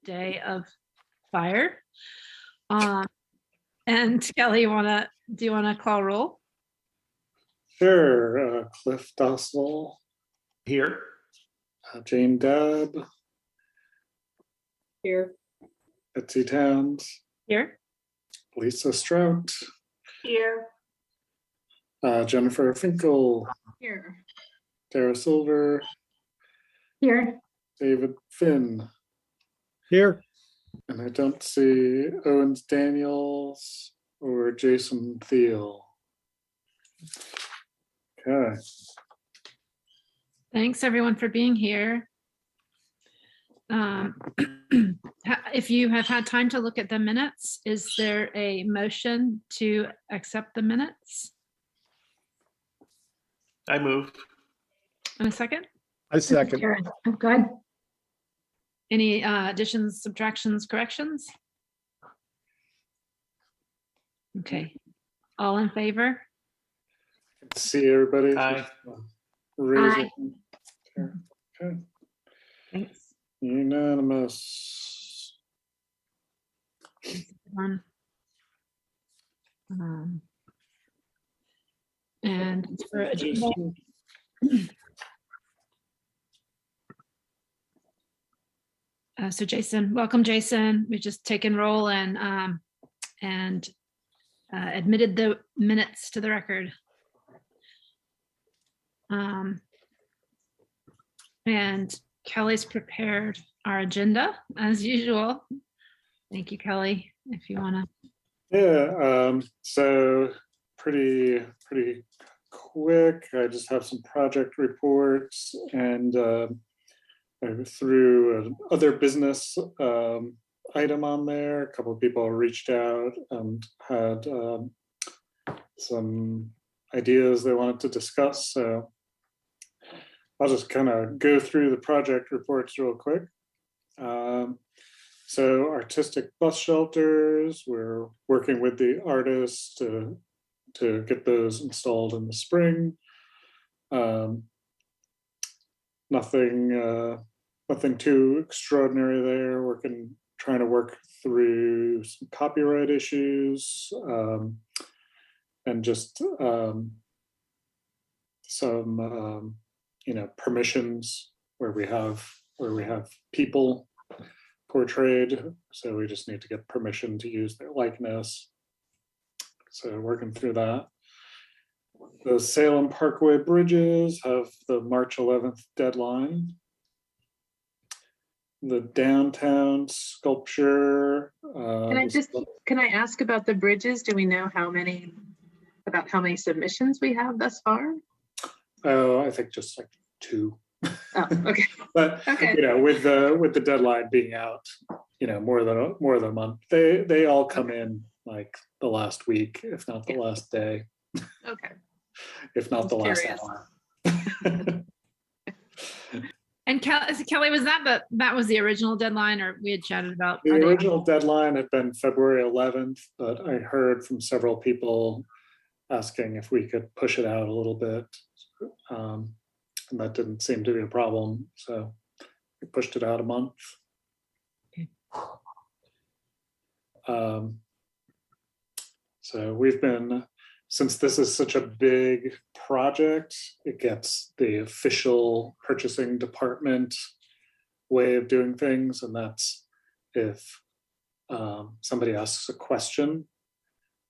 day of fire. And Kelly, do you wanna call roll? Sure. Cliff Dossel. Here. Jane Dabb. Here. Betsy Towns. Here. Lisa Strout. Here. Jennifer Finkel. Here. Tara Silver. Here. David Finn. Here. And I don't see Owens Daniels or Jason Thiel. Okay. Thanks everyone for being here. If you have had time to look at the minutes, is there a motion to accept the minutes? I move. And a second? I second. I'm good. Any additions, subtractions, corrections? Okay, all in favor? See everybody. Aye. Raise Aye. it. Okay. Thanks. Unanimous. One. And for agenda. So Jason, welcome Jason. We've just taken roll and admitted the minutes to the record. And Kelly's prepared our agenda as usual. Thank you, Kelly. If you want to. Yeah, so pretty quick. I just have some project reports and I threw an other business item on there. A couple of people reached out and had some ideas they wanted to discuss. So I'll just kind of go through the project reports real quick. So artistic bus shelters, we're working with the artists to get those installed in the spring. Nothing too extraordinary there. Trying to work through some copyright issues and just some permissions where we have people portrayed, so we just need to get permission to use their likeness. So working through that. The Salem Parkway bridges have the March 11th deadline. The downtown sculpture. Can I ask about the bridges? Do we know how many submissions we have thus far? Oh, I think just like 2. Oh, okay. But okay. With the deadline being out, more than a month, they all come in like the last week, if not the last day. Okay. If not the last hour. And Kelly, was that was the original deadline, or we had chatted about? The original deadline had been February 11th, but I heard from several people asking if we could push it out a little bit. And that didn't seem to be a problem. So we pushed it out a month. Okay. So we've been, since this is such a big project, it gets the official purchasing department way of doing things. And that's if somebody asks a question,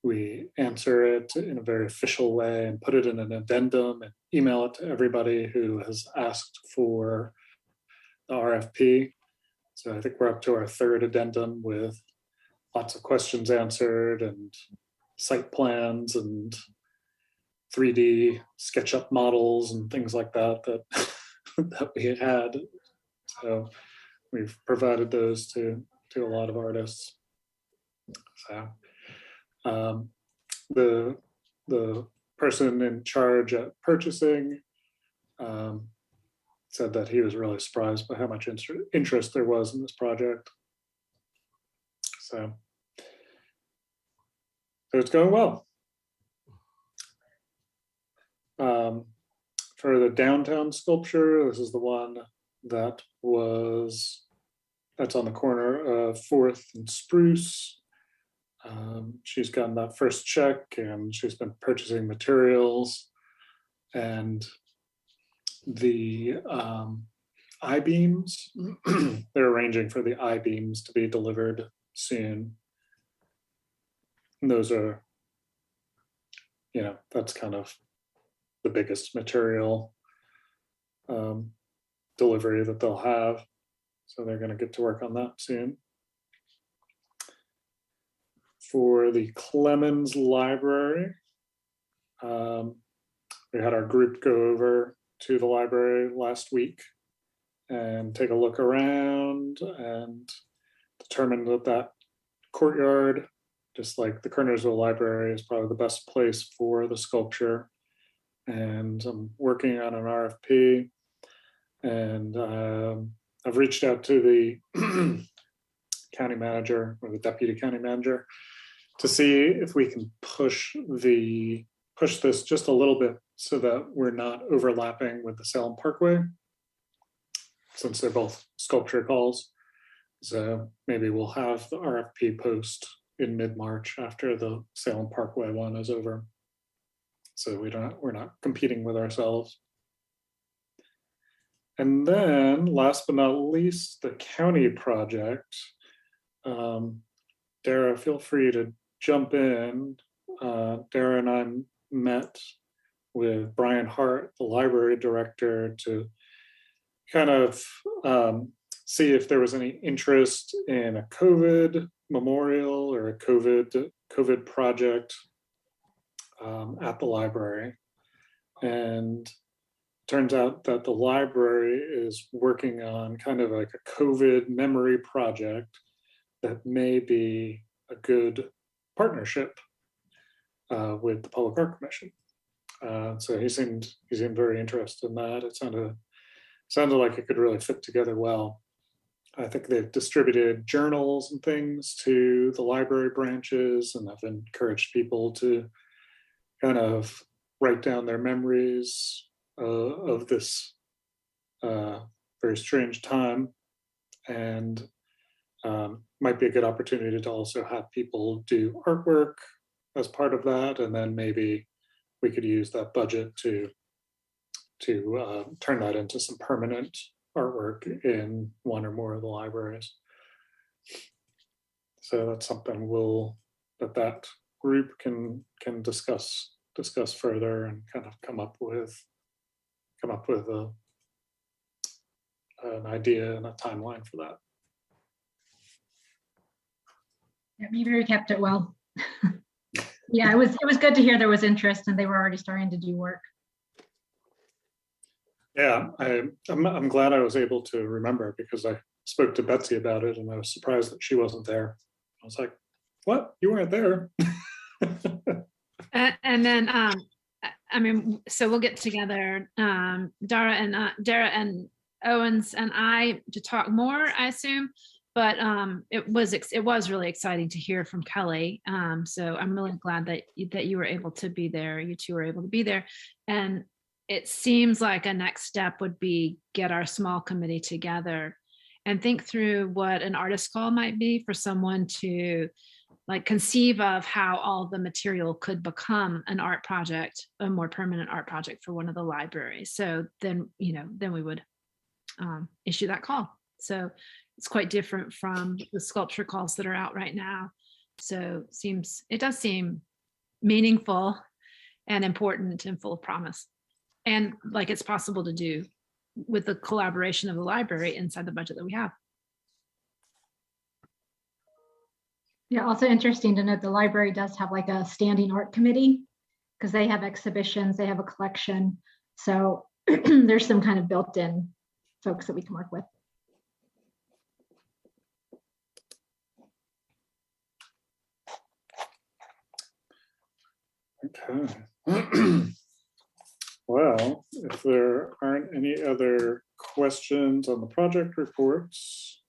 we answer it in a very official way and put it in an addendum and email it to everybody who has asked for the RFP. So I think we're up to our 3rd addendum with lots of questions answered and site plans and 3D SketchUp models and things like that that we had. So we've provided those to a lot of artists. So the person in charge at purchasing said that he was really surprised by how much interest there was in this project. So it's going well. For the downtown sculpture, this is the one that was that's on the corner of 4th and Spruce. She's gotten that first check and she's been purchasing materials, and the I-beams, they're arranging for the I-beams to be delivered soon. And those are, that's kind of the biggest material delivery that they'll have. So they're going to get to work on that soon. For the Clemens Library, we had our group go over to the library last week and take a look around and determined that that courtyard, just like the Kernersville Library, is probably the best place for the sculpture. And I'm working on an RFP, and I've reached out to the county manager or the deputy county manager to see if we can push this just a little bit so that we're not overlapping with the Salem Parkway, since they're both sculpture calls. So maybe we'll have the RFP post in mid-March after the Salem Parkway one is over. So we're not competing with ourselves. And then last but not least, the county project. Dara, feel free to jump in. Dara and I met with Brian Hart, the library director, to kind of see if there was any interest in a COVID memorial or a COVID project at the library. And turns out that the library is working on kind of like a COVID memory project that may be a good partnership with the Public Art Commission. So he seemed very interested in that. It sounded like it could really fit together well. I think they've distributed journals and things to the library branches, and have encouraged people to kind of write down their memories of this very strange time, and might be a good opportunity to also have people do artwork as part of that, and then maybe we could use that budget to turn that into some permanent artwork in one or more of the libraries. So that's something that group can discuss further and kind of come up with an idea and a timeline for that. Yeah, Beaver kept it well. Yeah, it was good to hear there was interest and they were already starting to do work. Yeah, I'm glad I was able to remember, because I spoke to Betsy about it and I was surprised that she wasn't there. I was like, what? You weren't there? And then, I mean, so we'll get together, Dara and Owens and I, to talk more, I assume. But it was really exciting to hear from Kelly. So I'm really glad that you were able to be there. You two were able to be there. And it seems like a next step would be get our small committee together and think through what an artist call might be for someone to like conceive of how all the material could become an art project, a more permanent art project for one of the libraries. So then, then we would issue that call. So it's quite different from the sculpture calls that are out right now. So it does seem meaningful and important and full of promise. And like it's possible to do with the collaboration of the library inside the budget that we have. Yeah, also interesting to note the library does have like a standing art committee because they have exhibitions, they have a collection. So there's some kind of built-in folks that we can work with. Okay. Well, if there aren't any other questions on the project reports,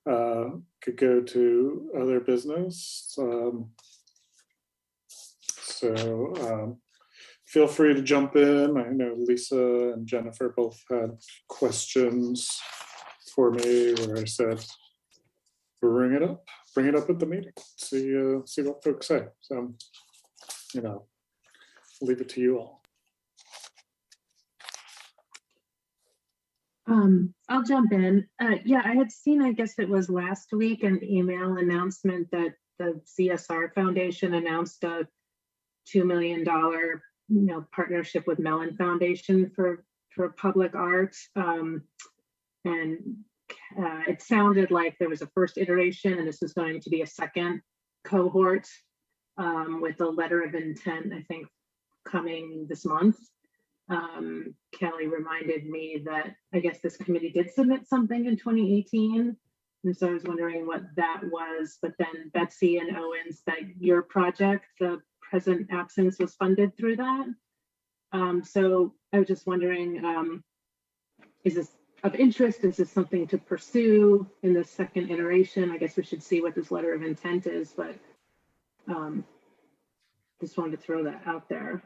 could go to other business. Feel free to jump in. I know Lisa and Jennifer both had questions for me where I said, bring it up at the meeting, see what folks say. So, leave it to you all. I'll jump in. Yeah, I had seen, I guess it was last week, an email announcement that the CSR Foundation announced a $2 million, partnership with Mellon Foundation for public art. And it sounded like there was a first iteration, and this is going to be a second cohort with a letter of intent, I think, coming this month. Kelly reminded me that I guess this committee did submit something in 2018. And so I was wondering what that was. But then Betsy and Owens, that your project, the present absence, was funded through that. So I was just wondering, is this of interest? Is this something to pursue in the second iteration? I guess we should see what this letter of intent is, but just wanted to throw that out there.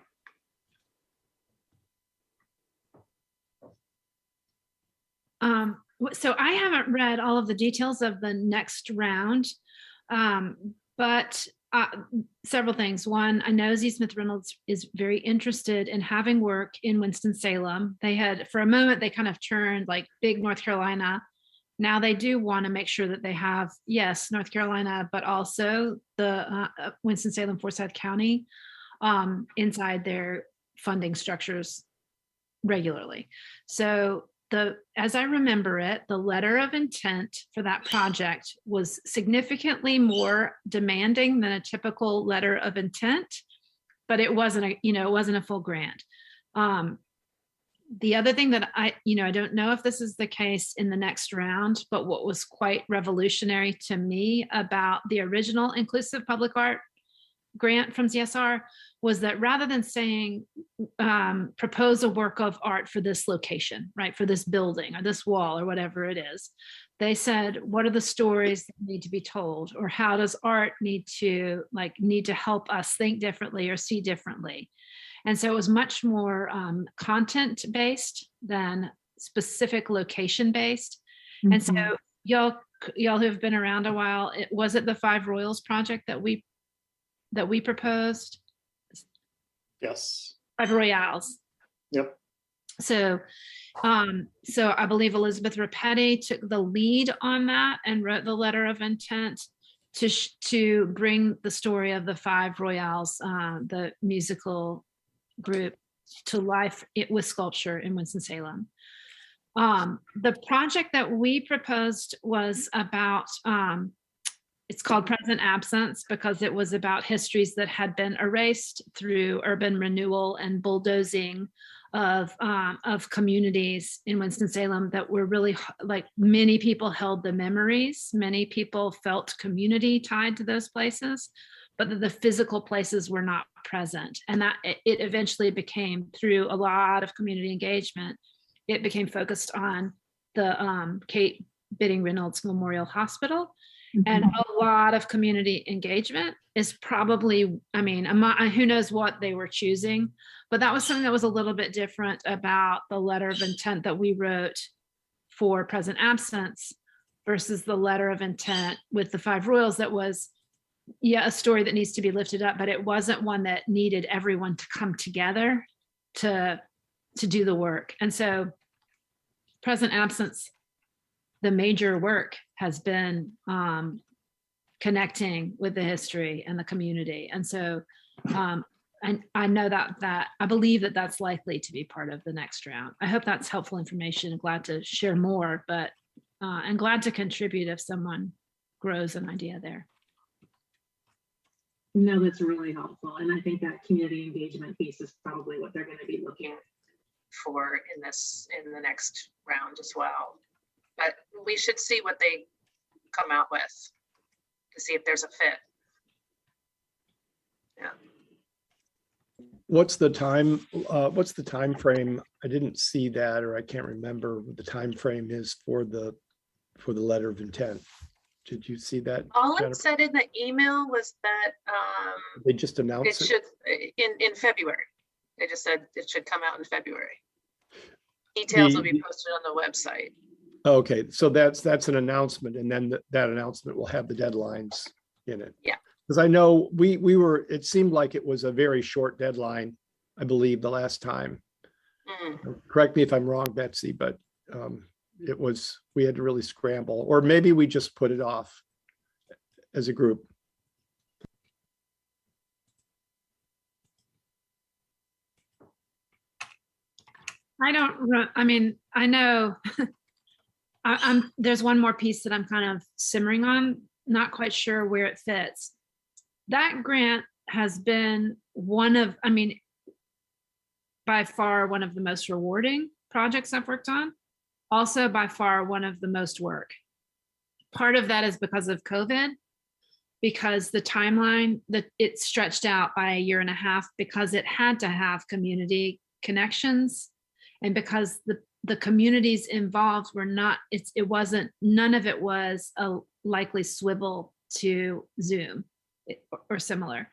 So I haven't read all of the details of the next round, but several things. One, I know Z. Smith Reynolds is very interested in having work in Winston-Salem. They had, for a moment, they kind of turned like big North Carolina. Now they do want to make sure that they have, yes, North Carolina, but also the Winston-Salem, Forsyth County inside their funding structures regularly. So as I remember it, the letter of intent for that project was significantly more demanding than a typical letter of intent, but it wasn't a full grant. The other thing that I don't know if this is the case in the next round, but what was quite revolutionary to me about the original Inclusive Public Art grant from CSR was that rather than saying propose a work of art for this location, right, for this building or this wall or whatever it is, they said, what are the stories that need to be told, or how does art need to help us think differently or see differently? And so it was much more content based than specific location based. Mm-hmm. And so y'all who have been around a while, was it the Five Royals project that we proposed? Yes. Five Royales. Yep. So I believe Elizabeth Rapetti took the lead on that and wrote the letter of intent to bring the story of the Five Royales, the musical group, to life with sculpture in Winston-Salem. The project that we proposed was about, it's called Present Absence because it was about histories that had been erased through urban renewal and bulldozing of communities in Winston-Salem that were really, like, many people held the memories, many people felt community tied to those places, but that the physical places were not present. And that it eventually became, through a lot of community engagement, it became focused on the Kate Bidding Reynolds Memorial Hospital. Mm-hmm. And a lot of community engagement is probably, who knows what they were choosing, but that was something that was a little bit different about the letter of intent that we wrote for Present Absence versus the letter of intent with the Five Royals that was, a story that needs to be lifted up, but it wasn't one that needed everyone to come together to do the work. And so Present Absence, the major work has been connecting with the history and the community. And so I know that I believe that that's likely to be part of the next round. I hope that's helpful information. I'm glad to share more, but I'm glad to contribute if someone grows an idea there. No, that's really helpful. And I think that community engagement piece is probably what they're going to be looking for in the next round as well. But we should see what they come out with to see if there's a fit. Yeah. What's the time frame? I didn't see that, or I can't remember what the time frame is for the letter of intent. Did you see that? All it said in the email was that they just announced it should in February. They just said it should come out in February. Details will be posted on the website. Okay, so that's an announcement, and then that announcement will have the deadlines in it. Yeah. Because I know we were, it seemed like it was a very short deadline, I believe, the last time. Correct me if I'm wrong, Betsy, but it was, we had to really scramble, or maybe we just put it off as a group. I know there's one more piece that I'm kind of simmering on, not quite sure where it fits. That grant has been by far one of the most rewarding projects I've worked on. Also by far one of the most work. Part of that is because of COVID, because the timeline that it stretched out by 1.5 years because it had to have community connections, and because the communities involved were not, none of it was a likely swivel to Zoom or similar.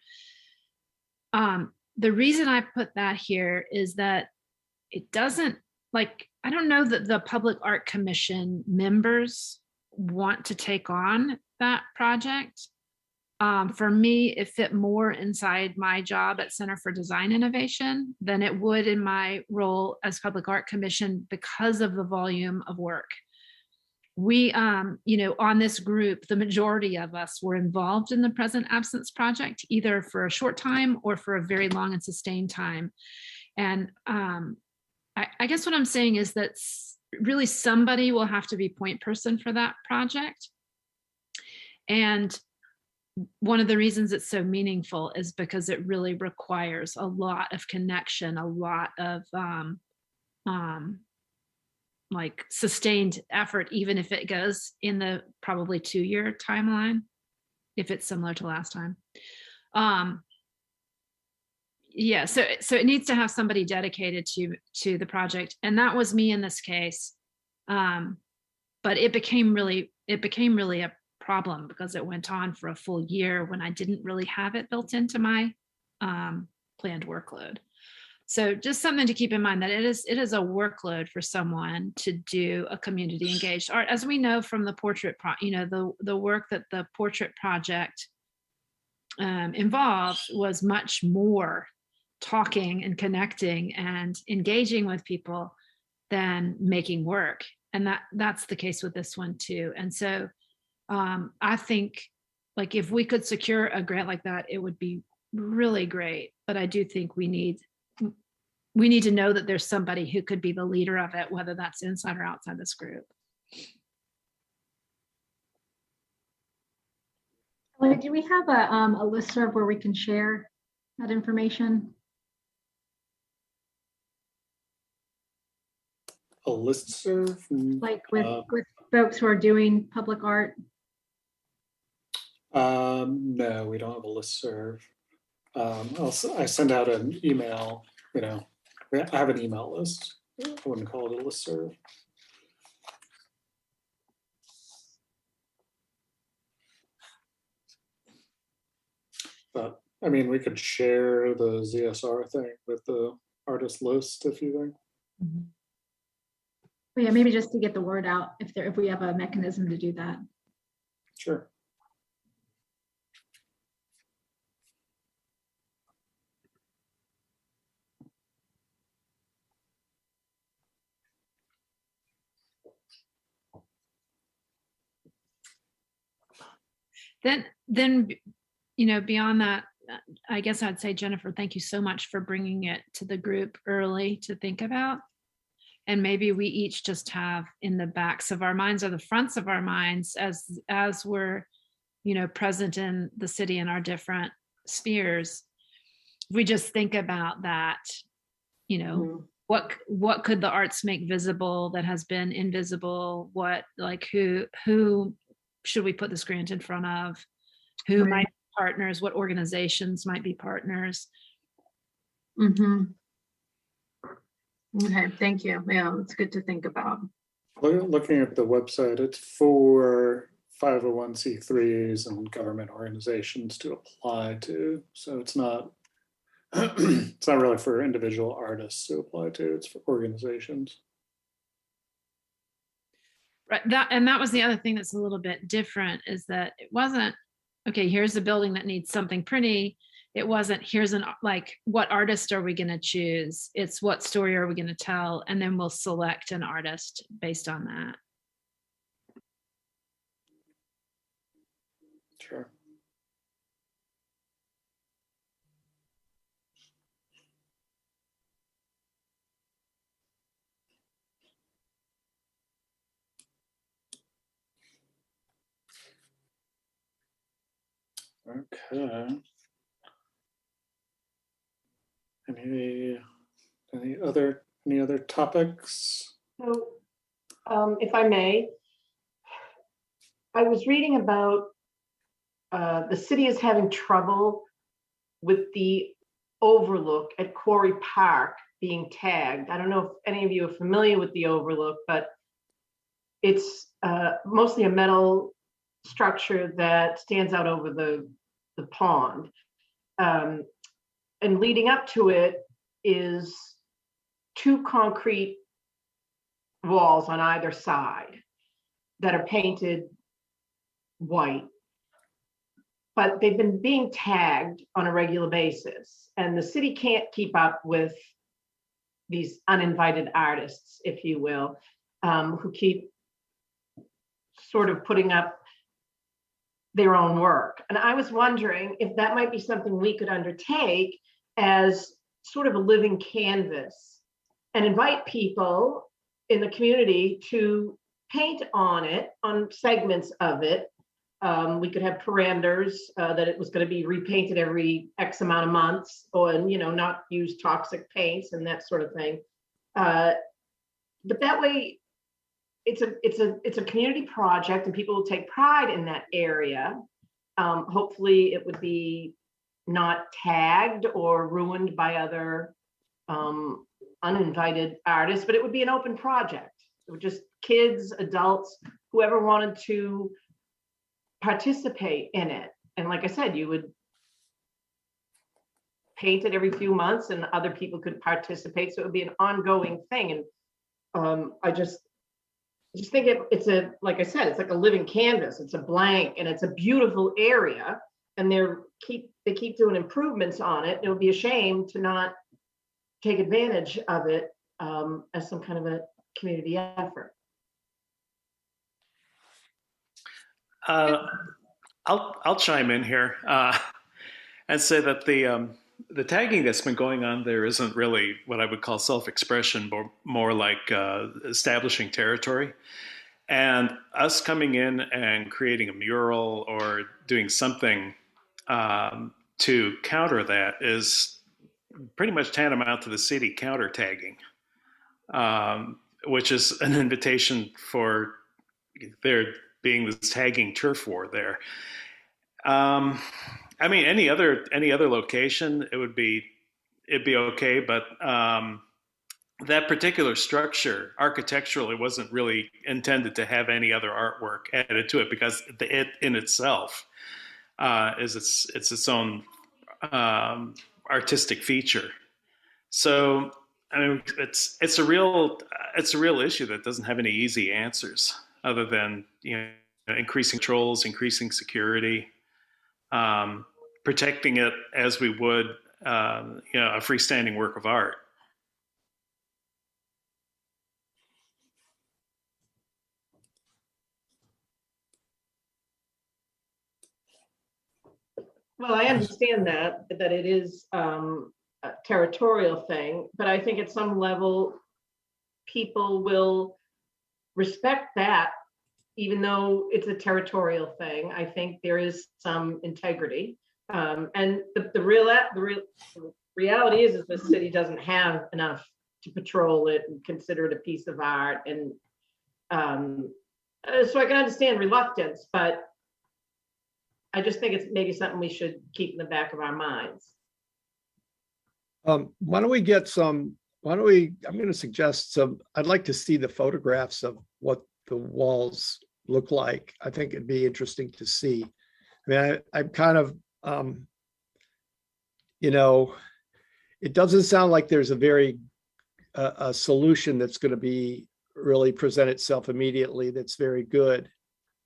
The reason I put that here is that it doesn't, I don't know that the Public Art Commission members want to take on that project. For me, it fit more inside my job at Center for Design Innovation than it would in my role as Public Art Commission because of the volume of work. We, on this group, the majority of us were involved in the Present Absence project, either for a short time or for a very long and sustained time. And I guess what I'm saying is that really somebody will have to be point person for that project. And one of the reasons it's so meaningful is because it really requires a lot of connection, a lot of sustained effort, even if it goes in the probably 2-year timeline, if it's similar to last time. Yeah, so it needs to have somebody dedicated to the project, and that was me in this case. But it became really a problem because it went on for a full year when I didn't really have it built into my planned workload. So just something to keep in mind, that it is a workload for someone to do a community engaged art, as we know from the portrait, the work that the portrait project involved was much more talking and connecting and engaging with people than making work. And that's the case with this one too. And so I think if we could secure a grant like that, it would be really great. But I do think we need to know that there's somebody who could be the leader of it, whether that's inside or outside this group. Do we have a listserv where we can share that information? A listserv? Like with folks who are doing public art? No, we don't have a listserv. I send out an email, I have an email list. I wouldn't call it a listserv. But we could share the ZSR thing with the artist list if you think. Mm-hmm. Well, yeah, maybe just to get the word out if we have a mechanism to do that. Sure. Then beyond that, I guess I'd say, Jennifer, thank you so much for bringing it to the group early to think about. And maybe we each just have in the backs of our minds or the fronts of our minds as we're, present in the city in our different spheres. We just think about that, what could the arts make visible that has been invisible? Who should we put this grant in front of? Who might be partners? What organizations might be partners? Mm-hmm. Okay, thank you. Yeah, it's good to think about. Looking at the website, it's for 501c3s and government organizations to apply to. So it's not it's not really for individual artists to apply to, it's for organizations. Right. That was the other thing that's a little bit different, is that it wasn't, okay, here's a building that needs something pretty. It wasn't, here's like, what artist are we going to choose? It's what story are we going to tell? And then we'll select an artist based on that. Sure. Okay. Any other topics? So, if I may, I was reading about the city is having trouble with the overlook at Quarry Park being tagged. I don't know if any of you are familiar with the overlook, but it's mostly a metal structure that stands out over the pond. And leading up to it is 2 concrete walls on either side that are painted white. But they've been being tagged on a regular basis, and the city can't keep up with these uninvited artists, if you will, who keep sort of putting up their own work. And I was wondering if that might be something we could undertake as sort of a living canvas and invite people in the community to paint on it, on segments of it. We could have parameters that it was going to be repainted every X amount of months, or, not use toxic paints and that sort of thing. But that way, it's a community project, and people will take pride in that area. Hopefully, it would be not tagged or ruined by other uninvited artists, but it would be an open project. It would just kids, adults, whoever wanted to participate in it. And like I said, you would paint it every few months and other people could participate. So it would be an ongoing thing. And I just think it's like I said, it's like a living canvas. It's a blank, and it's a beautiful area. And they keep doing improvements on it. It would be a shame to not take advantage of it as some kind of a community effort. I'll chime in here and say that the tagging that's been going on there isn't really what I would call self-expression, but more like establishing territory. And us coming in and creating a mural or doing something to counter that is pretty much tantamount to the city counter tagging, which is an invitation for there being this tagging turf war there. I mean, any other location, it'd be okay, but that particular structure architecturally wasn't really intended to have any other artwork added to it, because it in itself is its own artistic feature. So I mean, it's a real issue that doesn't have any easy answers other than increasing controls, increasing security, protecting it as we would a freestanding work of art. Well, I understand that it is a territorial thing, but I think at some level, people will respect that, even though it's a territorial thing. I think there is some integrity. And the reality is the city doesn't have enough to patrol it and consider it a piece of art. And so I can understand reluctance, but I just think it's maybe something we should keep in the back of our minds. Why don't we get I'm going to suggest some, I'd like to see the photographs of what the walls look like. I think it'd be interesting to see. I mean, I'm kind of, it doesn't sound like there's a solution that's going to be really present itself immediately that's very good.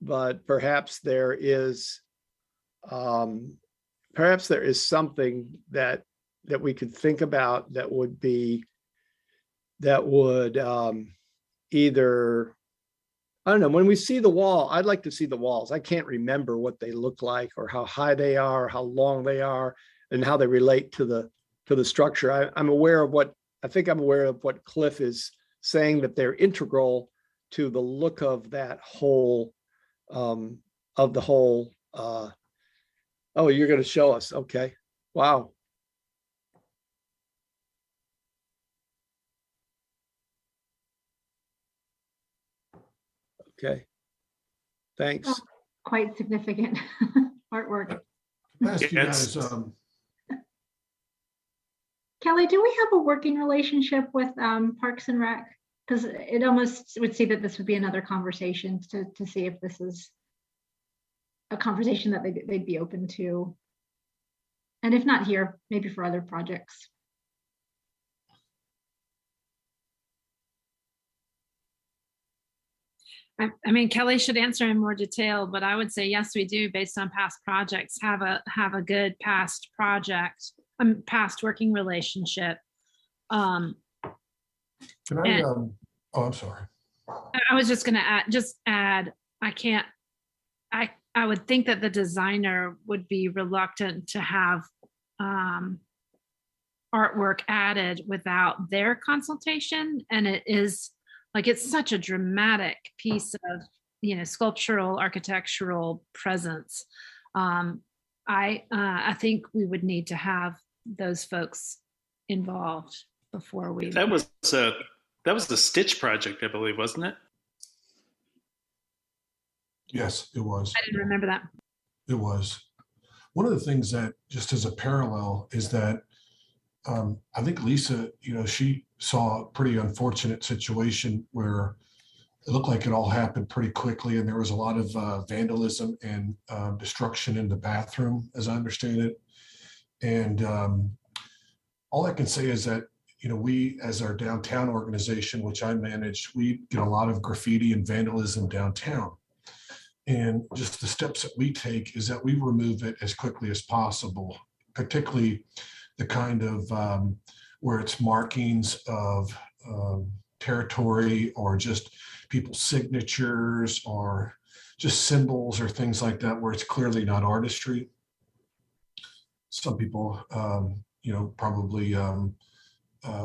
But perhaps there is something that we could think about that would either, I don't know, when we see the wall, I'd like to see the walls. I can't remember what they look like or how high they are, how long they are, and how they relate to the structure. I'm aware of what Cliff is saying, that they're integral to the look of that whole oh, you're going to show us. Okay. Wow. Okay. Thanks. Oh, quite significant artwork. Ask you guys, Kelly, do we have a working relationship with Parks and Rec? Because it almost would see that this would be another conversation to see if this is a conversation that they'd be open to. And if not here, maybe for other projects. I mean, Kelly should answer in more detail, but I would say yes, we do, based on past projects, have a good past project, past working relationship. can I, oh, I'm sorry. I was just going to add, I would think that the designer would be reluctant to have artwork added without their consultation. And it is like, it's such a dramatic piece of, sculptural, architectural presence. I think we would need to have those folks involved before we. That was the Stitch project, I believe, wasn't it? Yes, it was. I didn't remember that. It was. One of the things that, just as a parallel, is that I think Lisa, she saw a pretty unfortunate situation where it looked like it all happened pretty quickly, and there was a lot of vandalism and destruction in the bathroom, as I understand it. And all I can say is that, we, as our downtown organization, which I manage, we get a lot of graffiti and vandalism downtown. And just the steps that we take is that we remove it as quickly as possible, particularly the kind of where it's markings of territory, or just people's signatures, or just symbols or things like that, where it's clearly not artistry. Some people, probably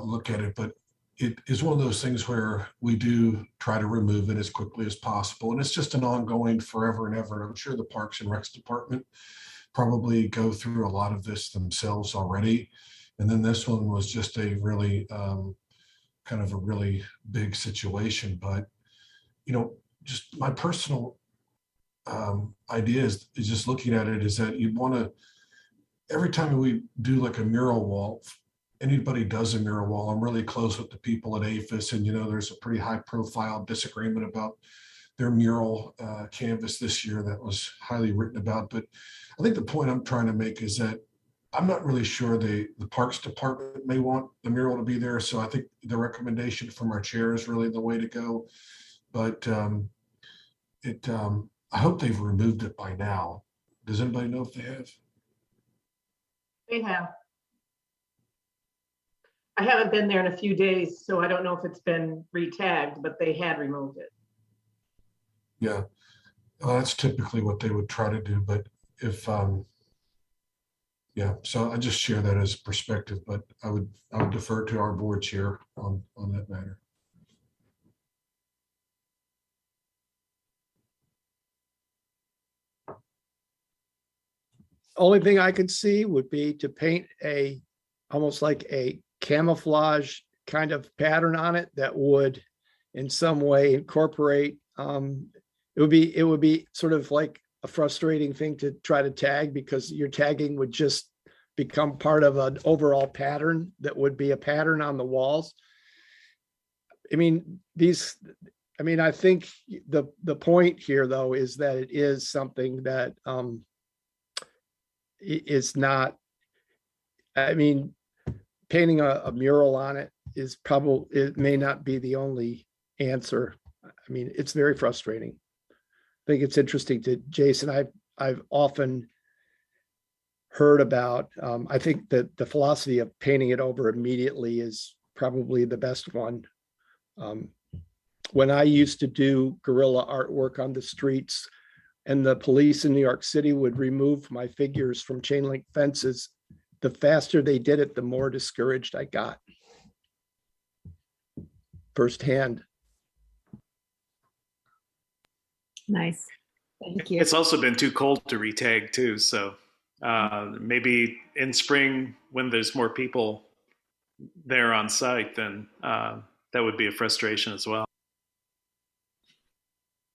look at it, but it is one of those things where we do try to remove it as quickly as possible. And it's just an ongoing forever and ever. And I'm sure the Parks and Recs department probably go through a lot of this themselves already. And then this one was just a really kind of a really big situation. But, just my personal idea is just looking at it, is that you'd want to, every time we do like a mural wall, anybody does a mural wall, I'm really close with the people at APHIS, and there's a pretty high profile disagreement about their mural canvas this year that was highly written about. But I think the point I'm trying to make is that I'm not really sure the Parks Department may want the mural to be there. So I think the recommendation from our chair is really the way to go. But I hope they've removed it by now. Does anybody know if they have? They have. I haven't been there in a few days, so I don't know if it's been re-tagged, but they had removed it. Yeah, well, that's typically what they would try to do. But if, yeah, so I just share that as perspective, but I would defer to our board chair on that matter. Only thing I could see would be to paint almost like a camouflage kind of pattern on it that would in some way incorporate, it would be sort of like a frustrating thing to try to tag, because your tagging would just become part of an overall pattern that would be a pattern on the walls. I think the point here though is that it is something that is not, painting a mural on it is probably, it may not be the only answer. I mean, it's very frustrating. I think it's interesting to Jason. I've often heard about, I think that the philosophy of painting it over immediately is probably the best one. When I used to do guerrilla artwork on the streets and the police in New York City would remove my figures from chain link fences, the faster they did it, the more discouraged I got. Firsthand. Nice. Thank you. It's also been too cold to retag too. So maybe in spring when there's more people there on site, then that would be a frustration as well.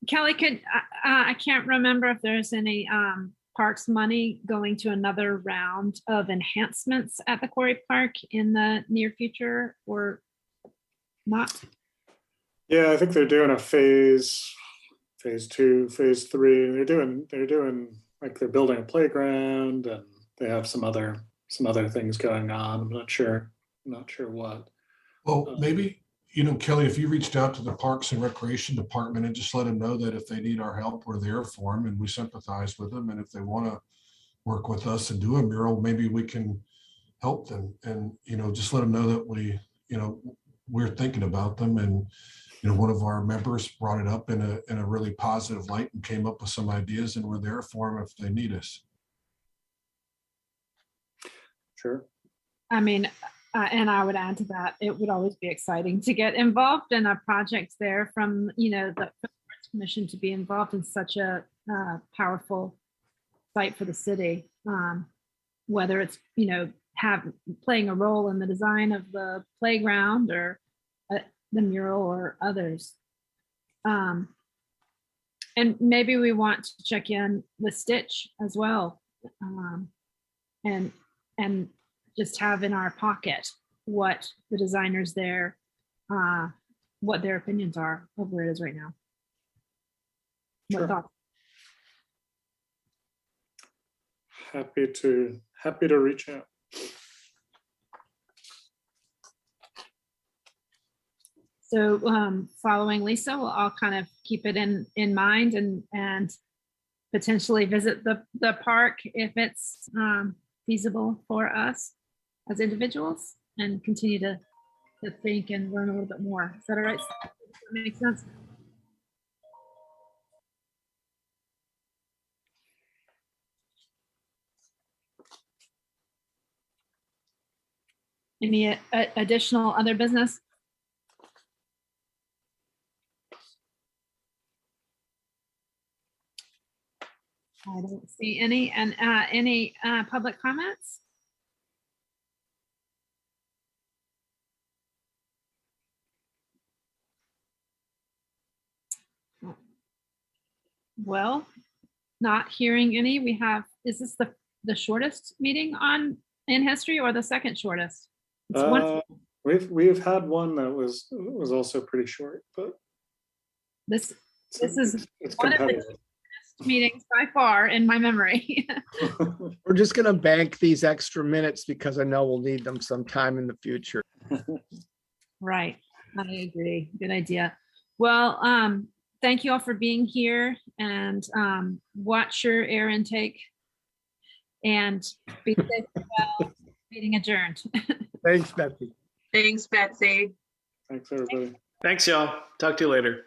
Kelly, I can't remember if there's any parks money going to another round of enhancements at the Quarry Park in the near future or not? Yeah, I think they're doing a phase 2, phase 3. They're doing like they're building a playground and they have some other things going on. I'm not sure what. Well, maybe, Kelly, if you reached out to the Parks and Recreation Department and just let them know that if they need our help, we're there for them and we sympathize with them. And if they want to work with us and do a mural, maybe we can help them. And, just let them know that we're thinking about them. And, one of our members brought it up in a really positive light and came up with some ideas, and we're there for them if they need us. Sure. I mean, and I would add to that, it would always be exciting to get involved in a project there from, the Arts Commission to be involved in such a powerful site for the city, whether it's, playing a role in the design of the playground or the mural or others. And maybe we want to check in with Stitch as well, and just have in our pocket what the designers there, what their opinions are of where it is right now. Sure. What thoughts? Happy to reach out. So following Lisa, we'll all kind of keep it in mind and potentially visit the park if it's feasible for us as individuals and continue to think and learn a little bit more. Is that all right? Does that make sense? Any additional other business? I don't see any. And any public comments? Well, not hearing any. We have, is this the shortest meeting in history or the second shortest? It's we've had one that was also pretty short, but this is it's one of the competitive. best meetings by far in my memory. We're just going to bank these extra minutes because I know we'll need them sometime in the future. Right. I agree. Good idea. Well, thank you all for being here, and watch your air intake and be safe and well. Meeting adjourned. Thanks, Betsy. Thanks, Betsy. Thanks, everybody. Thanks, y'all. Talk to you later.